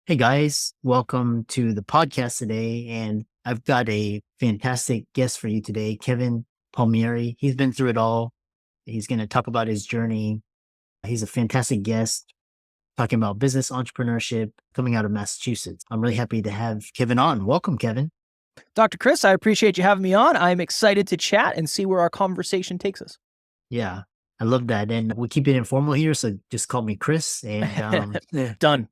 Hey guys, welcome to the podcast today. And I've got a fantastic guest for you today, Kevin Palmieri. He's been through it all. He's going to talk about his journey. He's a fantastic guest talking about business entrepreneurship coming out of Massachusetts. I'm really happy to have Kevin on. Welcome, Kevin. Dr. Chris, I appreciate you having me on. I'm excited to chat and see where our conversation takes us. Yeah, I love that. And we keep it informal here. So just call me Chris. And Done.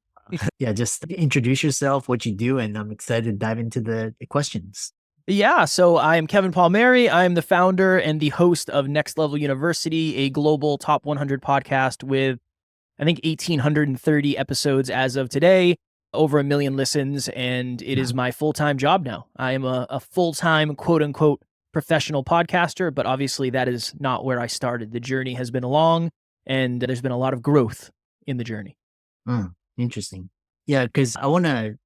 yeah, just introduce yourself, what you do. And I'm excited to dive into the questions. Yeah, so I am Kevin Palmieri. I am the founder and the host of Next Level University, a global top 100 podcast with, I think, 1,830 episodes as of today, over 1 million listens, and it is my full-time job now. I am a full-time, quote-unquote, professional podcaster, but obviously that is not where I started. The journey has been long, and there's been a lot of growth in the journey. Interesting. Yeah, because I want to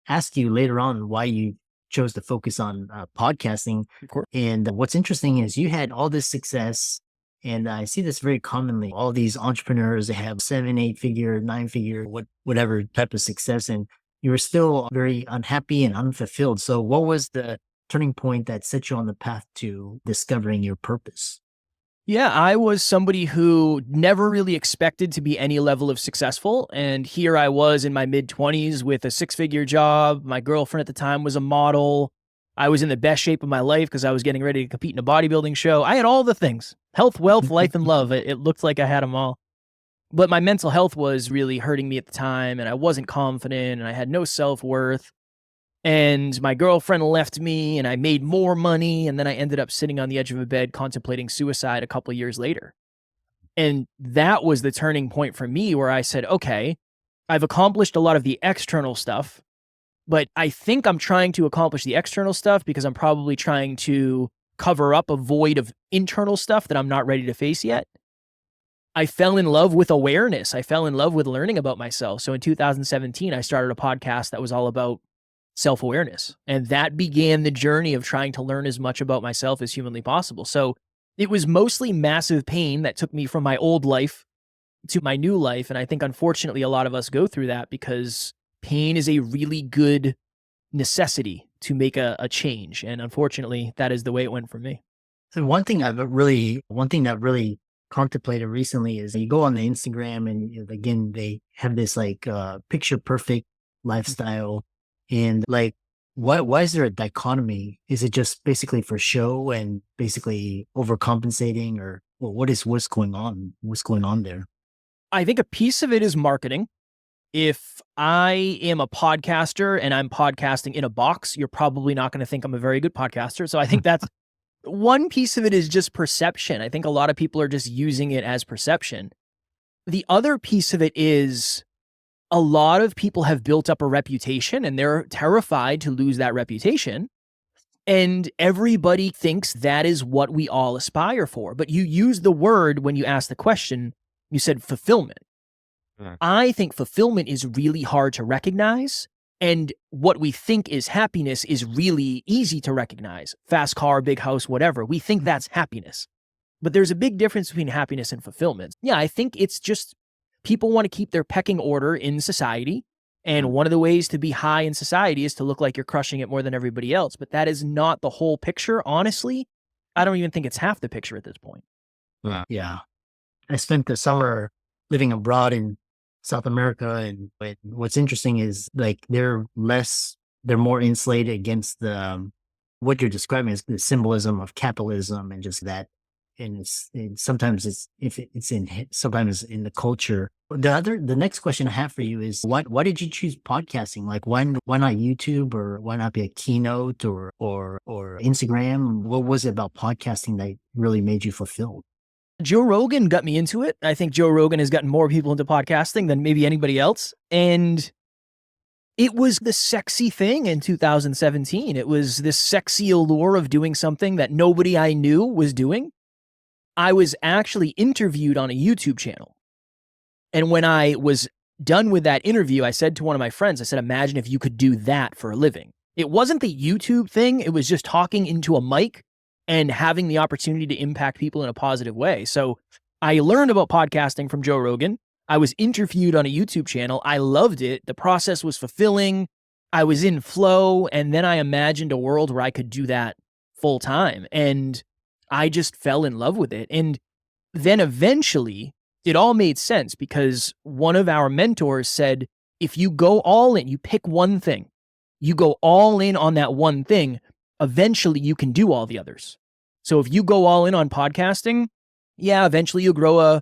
ask you later on why you chose to focus on podcasting. Of course. And what's interesting is you had all this success, and I see this very commonly. All these entrepreneurs, they have 7, 8-figure, 9-figure, whatever type of success, and you were still very unhappy and unfulfilled. So what was the turning point that set you on the path to discovering your purpose? Yeah, I was somebody who never really expected to be any level of successful. And here I was in my mid-20s with a 6-figure job. My girlfriend at the time was a model. I was in the best shape of my life because I was getting ready to compete in a bodybuilding show. I had all the things: health, wealth, life, and love. It looked like I had them all. But my mental health was really hurting me at the time, and I wasn't confident, and I had no self-worth. And my girlfriend left me, and I made more money, and then I ended up sitting on the edge of a bed contemplating suicide a couple of years later. And that was the turning point for me where I said, okay, I've accomplished a lot of the external stuff, but I think I'm trying to accomplish the external stuff because I'm probably trying to cover up a void of internal stuff that I'm not ready to face yet. I fell in love with awareness. I fell in love with learning about myself. So in 2017, I started a podcast that was all about self-awareness. And that began the journey of trying to learn as much about myself as humanly possible. So it was mostly massive pain that took me from my old life to my new life. And I think, unfortunately, a lot of us go through that because pain is a really good necessity to make a change. And unfortunately, that is the way it went for me. So one thing that really contemplated recently is you go on the Instagram and again, they have this picture perfect lifestyle. And why is there a dichotomy? Is it just basically for show and basically overcompensating, or what's going on? What's going on there? I think a piece of it is marketing. If I am a podcaster and I'm podcasting in a box, you're probably not going to think I'm a very good podcaster. So I think that's one piece of it is just perception. I think a lot of people are just using it as perception. The other piece of it is a lot of people have built up a reputation and they're terrified to lose that reputation. And everybody thinks that is what we all aspire for. But you use the word when you ask the question, you said fulfillment. I think fulfillment is really hard to recognize. And what we think is happiness is really easy to recognize. Fast car, big house, whatever. We think that's happiness. But there's a big difference between happiness and fulfillment. Yeah, I think it's just people want to keep their pecking order in society. And one of the ways to be high in society is to look like you're crushing it more than everybody else. But that is not the whole picture. Honestly, I don't even think it's half the picture at this point. Yeah. I spent the summer living abroad in South America. And what's interesting is they're more insulated against what you're describing as the symbolism of capitalism and just that. And sometimes sometimes in the culture. The next question I have for you is why did you choose podcasting? Why not YouTube, or why not be a keynote or Instagram? What was it about podcasting that really made you fulfilled? Joe Rogan got me into it. I think Joe Rogan has gotten more people into podcasting than maybe anybody else. And it was the sexy thing in 2017. It was this sexy allure of doing something that nobody I knew was doing. I was actually interviewed on a YouTube channel. And when I was done with that interview, I said to one of my friends, I said, imagine if you could do that for a living. It wasn't the YouTube thing. It was just talking into a mic and having the opportunity to impact people in a positive way. So I learned about podcasting from Joe Rogan. I was interviewed on a YouTube channel. I loved it. The process was fulfilling. I was in flow. And then I imagined a world where I could do that full time. And I just fell in love with it. And then eventually it all made sense because one of our mentors said, if you go all in, you pick one thing, you go all in on that one thing, eventually you can do all the others. So if you go all in on podcasting, yeah, eventually you'll grow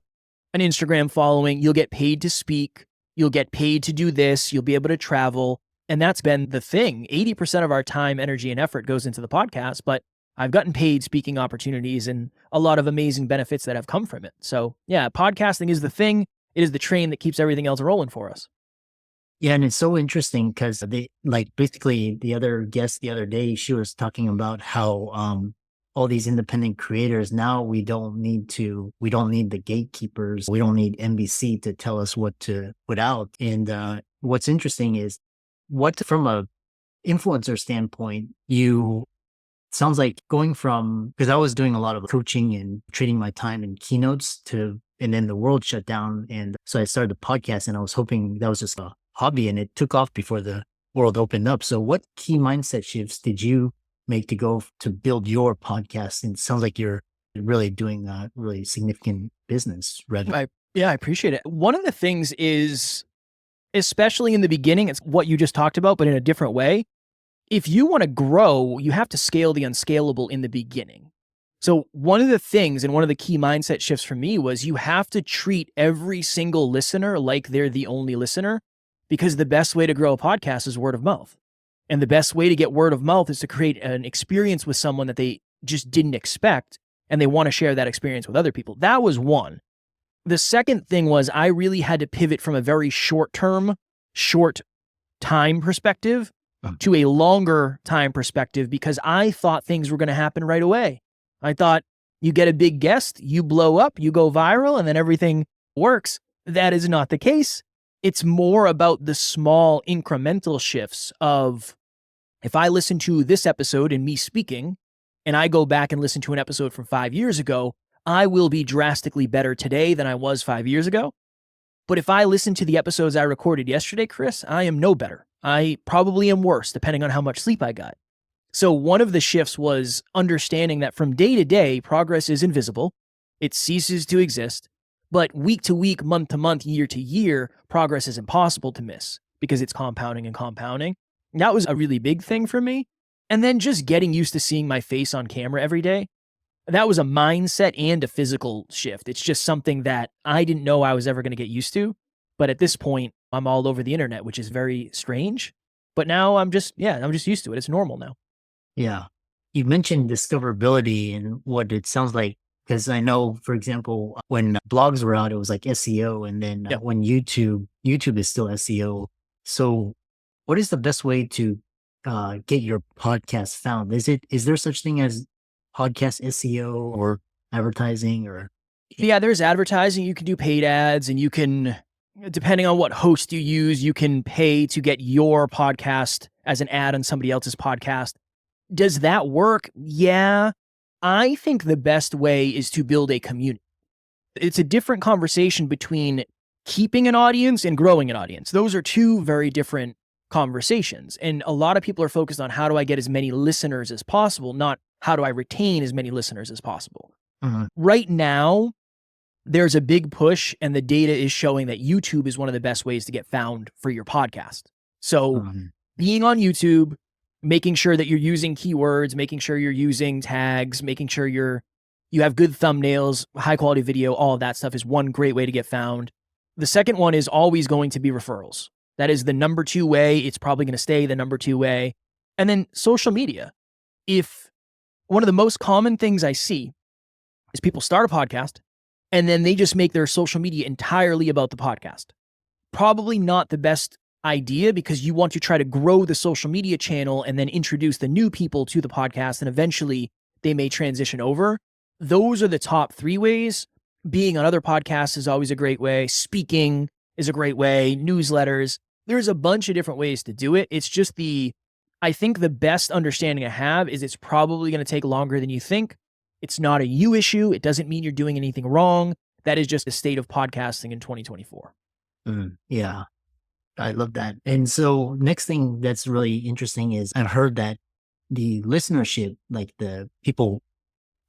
an Instagram following, you'll get paid to speak, you'll get paid to do this, you'll be able to travel. And that's been the thing. 80% of our time, energy, and effort goes into the podcast, but I've gotten paid speaking opportunities and a lot of amazing benefits that have come from it. So yeah, podcasting is the thing. It is the train that keeps everything else rolling for us. Yeah, and it's so interesting because they like basically the other guest the other day, she was talking about how all these independent creators now we don't need the gatekeepers, we don't need NBC to tell us what to put out. And what's interesting is what from a influencer standpoint, you sounds like going from, because I was doing a lot of coaching and trading my time in keynotes and then the world shut down. And so I started the podcast and I was hoping that was just a hobby and it took off before the world opened up. So what key mindset shifts did you make to build your podcast? And it sounds like you're really doing a really significant business revenue. I appreciate it. One of the things is, especially in the beginning, it's what you just talked about, but in a different way. If you want to grow, you have to scale the unscalable in the beginning. So one of the things and one of the key mindset shifts for me was you have to treat every single listener like they're the only listener, because the best way to grow a podcast is word of mouth. And the best way to get word of mouth is to create an experience with someone that they just didn't expect, and they want to share that experience with other people. That was one. The second thing was I really had to pivot from a very short time perspective to a longer time perspective, because I thought things were going to happen right away. I thought you get a big guest, you blow up, you go viral, and then everything works. That is not the case. It's more about the small incremental shifts of, if I listen to this episode and me speaking, and I go back and listen to an episode from 5 years ago, I will be drastically better today than I was 5 years ago. But if I listen to the episodes I recorded yesterday, Chris, I am no better. I probably am worse, depending on how much sleep I got. So one of the shifts was understanding that from day to day, progress is invisible. It ceases to exist. But week to week, month to month, year to year, progress is impossible to miss because it's compounding and compounding. That was a really big thing for me. And then just getting used to seeing my face on camera every day. That was a mindset and a physical shift. It's just something that I didn't know I was ever going to get used to. But at this point, I'm all over the internet, which is very strange. But now I'm just used to it. It's normal now. Yeah. You mentioned discoverability and what it sounds like, because I know, for example, when blogs were out, it was like SEO. And then when YouTube is still SEO. So what is the best way to get your podcast found? Is there such thing as podcast SEO or advertising or? Yeah, there's advertising. You can do paid ads, and you can, depending on what host you use, you can pay to get your podcast as an ad on somebody else's podcast. Does that work? Yeah. I think the best way is to build a community. It's a different conversation between keeping an audience and growing an audience. Those are two very different conversations. And a lot of people are focused on how do I get as many listeners as possible, not how do I retain as many listeners as possible. Right now, there's a big push, and the data is showing that YouTube is one of the best ways to get found for your podcast. So being on YouTube, making sure that you're using keywords, making sure you're using tags, making sure you have good thumbnails, high quality video, all of that stuff is one great way to get found. The second one is always going to be referrals. That is the number 2 way. It's probably going to stay the number 2 way. And then social media. If one of the most common things I see is people start a podcast and then they just make their social media entirely about the podcast. Probably not the best idea, because you want to try to grow the social media channel and then introduce the new people to the podcast, and eventually they may transition over. Those are the top 3 ways. Being on other podcasts is always a great way. Speaking is a great way. Newsletters. There's a bunch of different ways to do it. It's just I think the best understanding I have is it's probably going to take longer than you think. It's not a you issue. It doesn't mean you're doing anything wrong. That is just the state of podcasting in 2024. Yeah, I love that. And so next thing that's really interesting is I've heard that the listenership, like the people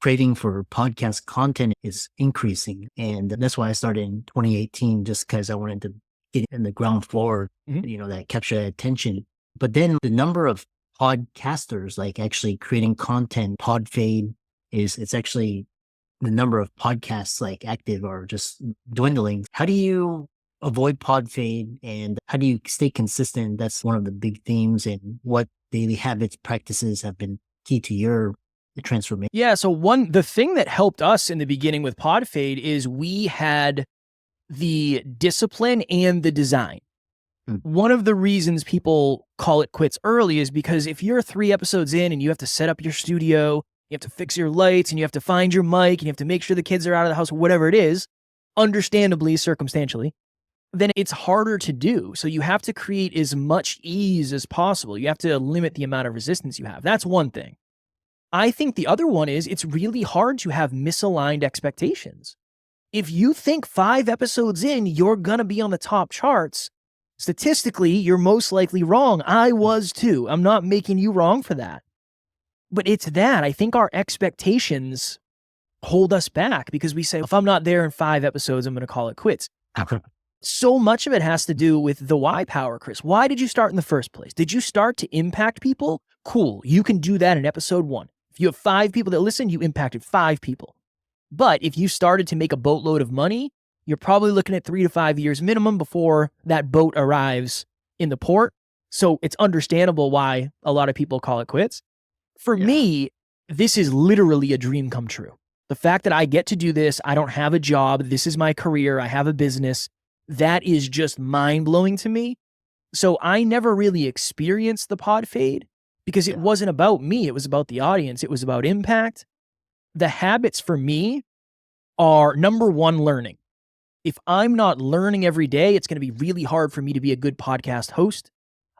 craving for podcast content is increasing. And that's why I started in 2018, just because I wanted to get in the ground floor, that capture attention. But then the number of podcasters, like actually creating content, Podfade it's actually the number of podcasts like active are just dwindling. How do you avoid pod fade and how do you stay consistent? That's one of the big themes. And what daily habits, practices have been key to your transformation? Yeah. So the thing that helped us in the beginning with Podfade is we had the discipline and the design. One of the reasons people call it quits early is because if you're 3 episodes in and you have to set up your studio, you have to fix your lights and you have to find your mic and you have to make sure the kids are out of the house, whatever it is, understandably, circumstantially, then it's harder to do. So you have to create as much ease as possible. You have to limit the amount of resistance you have. That's one thing. I think the other one is it's really hard to have misaligned expectations. If you think 5 episodes in, you're going to be on the top charts, statistically, you're most likely wrong. I was too. I'm not making you wrong for that. But it's that. I think our expectations hold us back because we say, if I'm not there in 5 episodes, I'm going to call it quits. So much of it has to do with the why power, Chris. Why did you start in the first place? Did you start to impact people? Cool. You can do that in episode 1. If you have 5 people that listen, you impacted 5 people. But if you started to make a boatload of money, you're probably looking at 3 to 5 years minimum before that boat arrives in the port. So it's understandable why a lot of people call it quits. For me, this is literally a dream come true. The fact that I get to do this, I don't have a job, this is my career, I have a business, that is just mind-blowing to me. So I never really experienced the pod fade because it wasn't about me, it was about the audience, it was about impact. The habits for me are, number 1, learning. If I'm not learning every day, it's going to be really hard for me to be a good podcast host.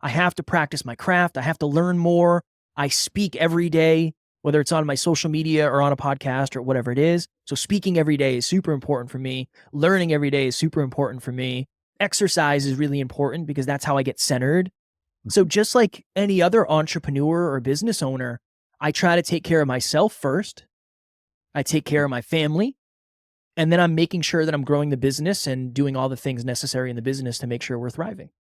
I have to practice my craft. I have to learn more. I speak every day, whether it's on my social media or on a podcast or whatever it is. So speaking every day is super important for me. Learning every day is super important for me. Exercise is really important because that's how I get centered. So just like any other entrepreneur or business owner, I try to take care of myself first. I take care of my family. And then I'm making sure that I'm growing the business and doing all the things necessary in the business to make sure we're thriving.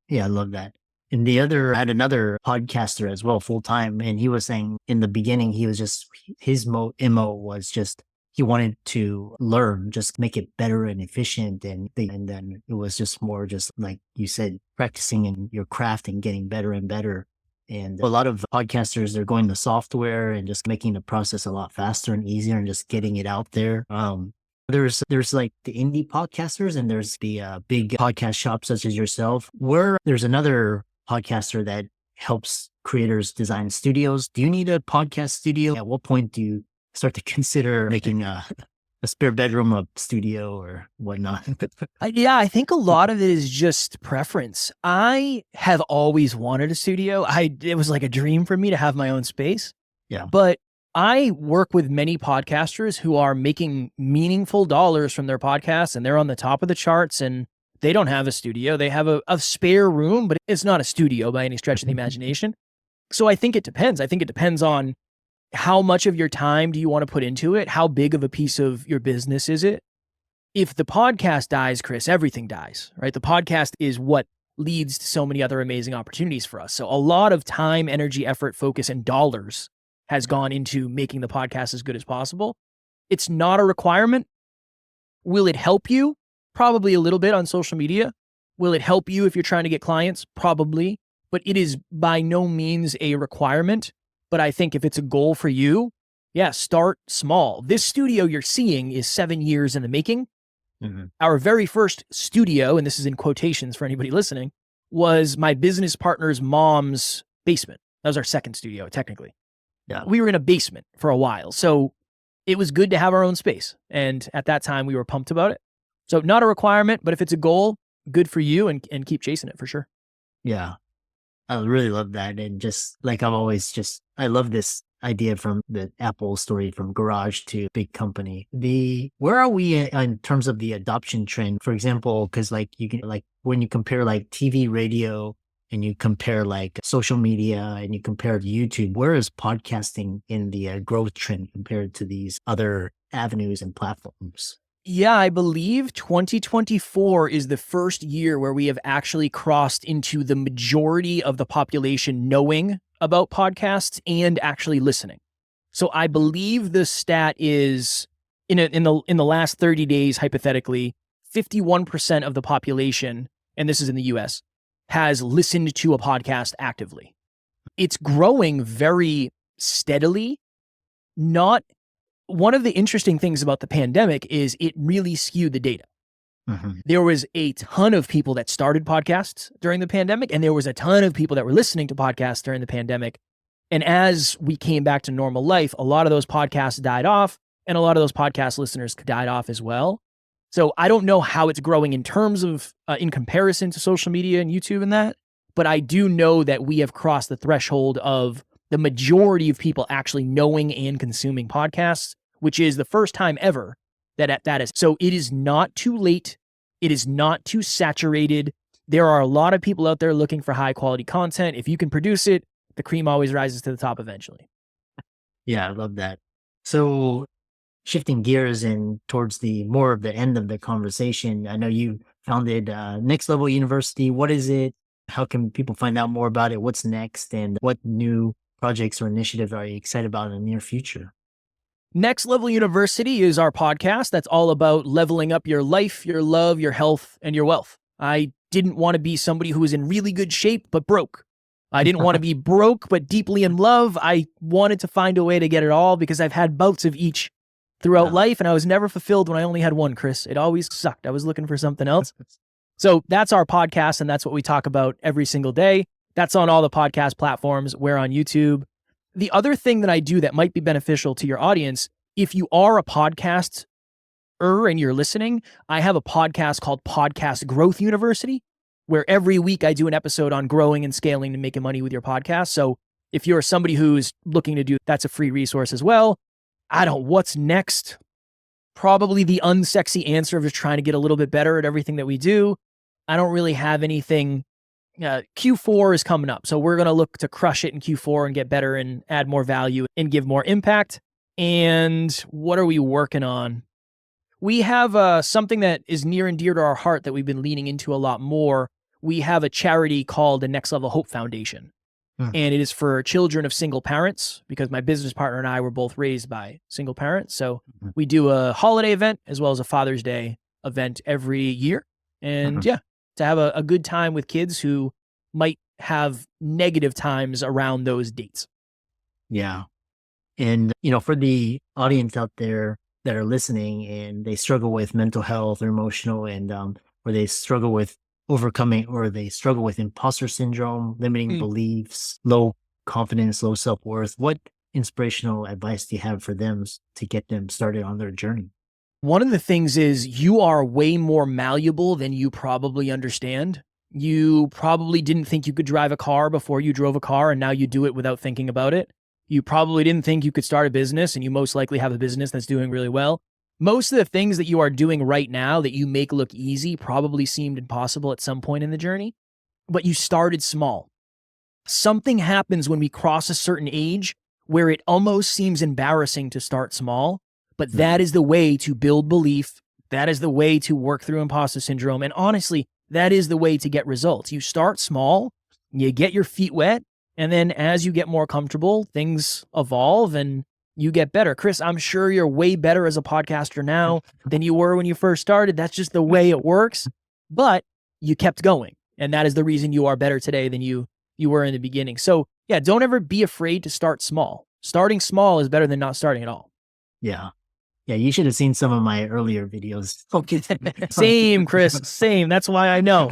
Yeah, I love that. And I had another podcaster as well, full time. And he was saying in the beginning, he was just, his MO was just, he wanted to learn, just make it better and efficient. And then it was just more just like you said, practicing in your craft and getting better and better. And a lot of podcasters, they're going to software and just making the process a lot faster and easier and just getting it out there. There's like the indie podcasters and there's the big podcast shops such as yourself, where there's another podcaster that helps creators design studios. Do you need a podcast studio? At what point do you start to consider making a spare bedroom a studio or whatnot? I think a lot of it is just preference. I have always wanted a studio. It was like a dream for me to have my own space. Yeah. But I work with many podcasters who are making meaningful dollars from their podcasts and they're on the top of the charts and they don't have a studio. They have a spare room, but it's not a studio by any stretch of the imagination. So I think it depends. I think it depends on how much of your time do you want to put into it? How big of a piece of your business is it? If the podcast dies, Chris, everything dies, right? The podcast is what leads to so many other amazing opportunities for us. So a lot of time, energy, effort, focus, and dollars has gone into making the podcast as good as possible. It's not a requirement. Will it help you? Probably a little bit on social media. Will it help you if you're trying to get clients? Probably. But it is by no means a requirement. But I think if it's a goal for you, start small. This studio you're seeing is 7 years in the making. Mm-hmm. Our very first studio, and this is in quotations for anybody listening, was my business partner's mom's basement. That was our second studio, technically. Yeah. We were in a basement for a while. So it was good to have our own space. And at that time, we were pumped about it. So not a requirement, but if it's a goal, good for you and keep chasing it for sure. Yeah. I really love that. And just like I love this idea from the Apple story from garage to big company. Where are we in terms of the adoption trend? For example, because like you can like when you compare like TV, radio, and you compare like social media and you compare to YouTube, where is podcasting in the growth trend compared to these other avenues and platforms? Yeah, I believe 2024 is the first year where we have actually crossed into the majority of the population knowing about podcasts and actually listening. So I believe the stat is in the last 30 days, hypothetically, 51% of the population, and this is in the US, has listened to a podcast actively. It's growing very steadily. Not One of the interesting things about the pandemic is it really skewed the data. Mm-hmm. There was a ton of people that started podcasts during the pandemic, and there was a ton of people that were listening to podcasts during the pandemic. And as we came back to normal life, a lot of those podcasts died off, and a lot of those podcast listeners died off as well. So I don't know how it's growing in terms of, in comparison to social media and YouTube and that, but I do know that we have crossed the threshold of the majority of people actually knowing and consuming podcasts, which is the first time ever that is. So it is not too late. It is not too saturated. There are a lot of people out there looking for high quality content. If you can produce it, the cream always rises to the top eventually. Yeah, I love that. So shifting gears and towards the more of the end of the conversation, I know you founded Next Level University. What is it? How can people find out more about it? What's next? And what new projects or initiatives are you excited about in the near future? Next Level University is our podcast that's all about leveling up your life, your love, your health, and your wealth. I didn't want to be somebody who was in really good shape but broke. I didn't want to be broke but deeply in love. I wanted to find a way to get it all because I've had bouts of each throughout life, and I was never fulfilled when I only had one, Chris. It always sucked. I was looking for something else. So that's our podcast, and that's what we talk about every single day. That's on all the podcast platforms. We're on YouTube. The other thing that I do that might be beneficial to your audience, if you are a podcaster and you're listening, I have a podcast called Podcast Growth University, where every week I do an episode on growing and scaling and making money with your podcast. So if you're somebody who's looking to do, that's a free resource as well. What's next? Probably the unsexy answer of just trying to get a little bit better at everything that we do. I don't really have anything. Q4 is coming up. So we're going to look to crush it in Q4 and get better and add more value and give more impact. And what are we working on? We have something that is near and dear to our heart that we've been leaning into a lot more. We have a charity called the Next Level Hope Foundation. And it is for children of single parents because my business partner and I were both raised by single parents. So we do a holiday event as well as a Father's Day event every year. And to have a good time with kids who might have negative times around those dates. Yeah. And, for the audience out there that are listening and they struggle with mental health or emotional and, or they struggle with overcoming or they struggle with imposter syndrome, limiting beliefs, low confidence, low self-worth, what inspirational advice do you have for them to get them started on their journey? One of the things is you are way more malleable than you probably understand. You probably didn't think you could drive a car before you drove a car, and now you do it without thinking about it. You probably didn't think you could start a business, and you most likely have a business that's doing really well. Most of the things that you are doing right now that you make look easy probably seemed impossible at some point in the journey, but you started small. Something happens when we cross a certain age where it almost seems embarrassing to start small, but that is the way to build belief. That is the way to work through imposter syndrome. And honestly, that is the way to get results. You start small, you get your feet wet, and then as you get more comfortable, things evolve and you get better. Chris, I'm sure you're way better as a podcaster now than you were when you first started. That's just the way it works, but you kept going. And that is the reason you are better today than you were in the beginning. So yeah, don't ever be afraid to start small. Starting small is better than not starting at all. Yeah. Yeah, you should have seen some of my earlier videos. Same, Chris. Same. That's why I know.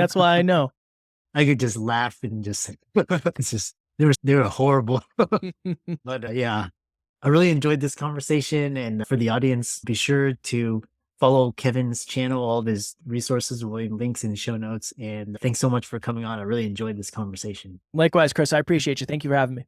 I could just laugh and just, it's just, they were horrible. But yeah, I really enjoyed this conversation. And for the audience, be sure to follow Kevin's channel. All of his resources will be links in the show notes. And thanks so much for coming on. I really enjoyed this conversation. Likewise, Chris. I appreciate you. Thank you for having me.